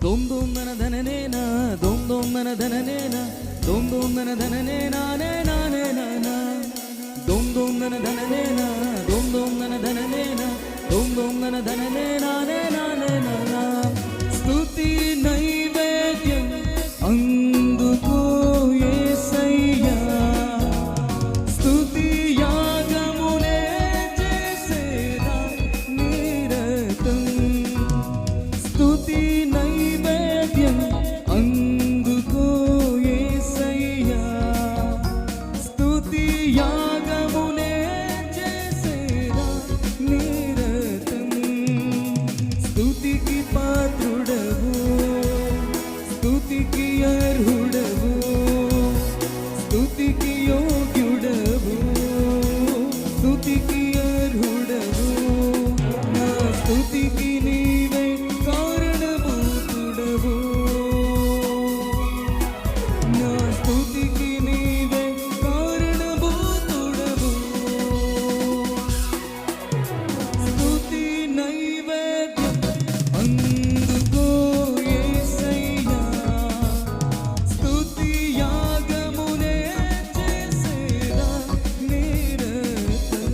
దోం దోం దన ధననేనా దోం దోం దన ధననేనా దోం దోం దన ధననేనా నేనా నేనా దోం దోం దన ధననేనా దోం దోం దన ధననేనా దోం దోం దన ధననేనా నేనా నేనా స్తుతి నైవేద్యం అందుకో యేసయ్యా స్తుతి యాగమునే చేసేదా నిరతం స్తుతి నైవేద్యం అందుకో యేసయ్యా స్తుతి యాగమునే చేసేదా నిరతం స్తుతికి పాత్రుడవు స్తుతికి అర్హుడవు స్తుతికి యోగ్యుడవు స్తుతికి అర్హుడవు నా స్తుతికి నీవే కారణభూతుడవు నా స్తుతికి నీవే కారణభూతుడవు స్తుతి నైవేద్యం అందుకో యేసయ్యా స్తుతి యాగమునే చేసేదా నిరతం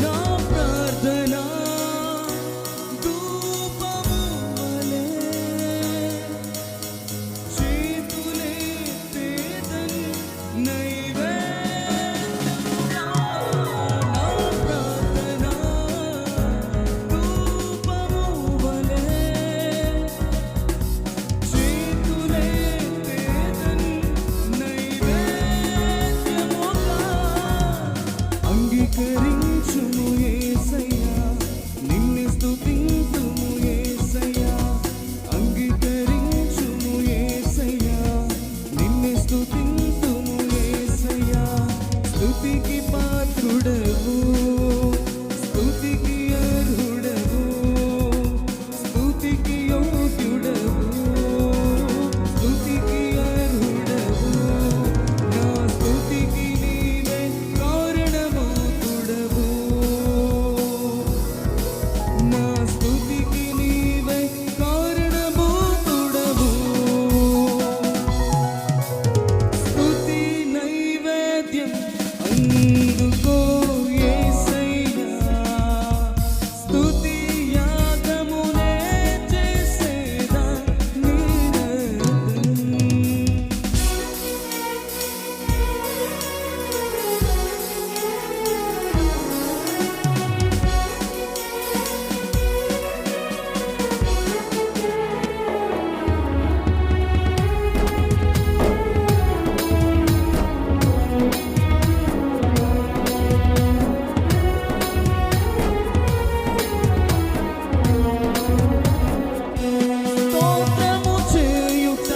నా ప్రార్థన ధూపము వలె చేతులెత్తేదను నైవేద్యముగా నా ప్రార్థన ధూపము వలె చేతులెత్తేదను నైవేద్యముగా అంగీకరించుము యేసయ్యా నిన్ను స్తుతింతుము యేసయ్యా అంగీకరించుము యేసయ్యా నిన్ను స్తుతింతుము యేసయ్యా స్తుతికి పాత్రుడవు స్తుతికి అర్హుడవు స్తుతికి యోగ్యుడవు స్తుతికి అర్హుడవు నా స్తుతికి నీవే కారణభూతుడవు నా స్తుతికి నీవే కారణభూతుడవు స్తుతి నైవేద్యం అందుకో యేసయ్యా స్తుతి యాగమునే చేసేదా నిరతం స్తోత్రము చేయుట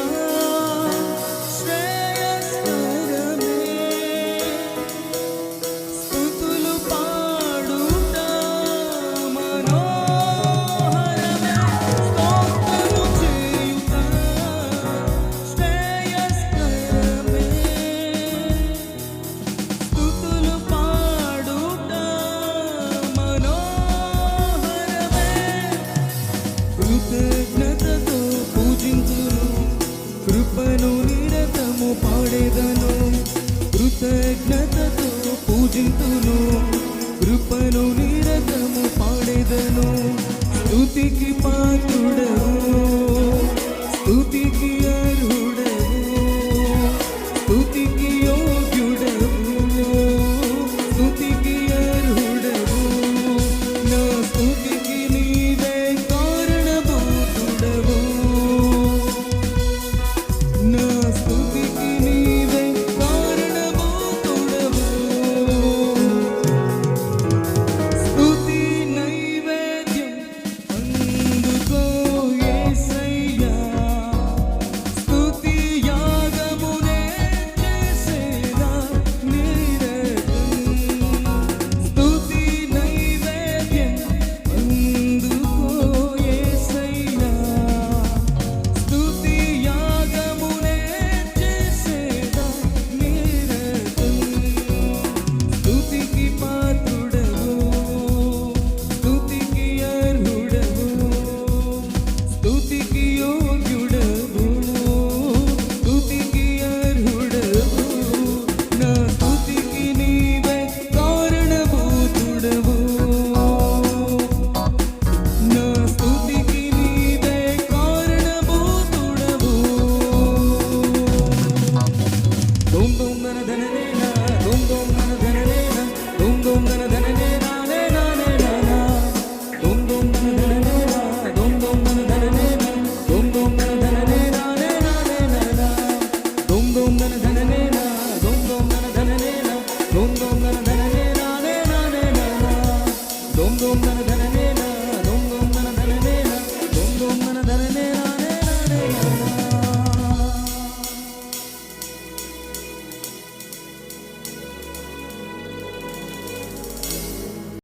శ్రేయస్కరమే స్తుతులు పాడుట మనోహరమే స్తోత్రము చేయుట శ్రేయస్కరమే స్తుతులు పాడుట మనోహరమే కృతజ్ఞతతో పూజింతును కృపను నిరతము పాడేదను కృతజ్ఞతతో పూజింతును కృపను నిరతము పాడేదను స్తుతికి పాత్రుడవు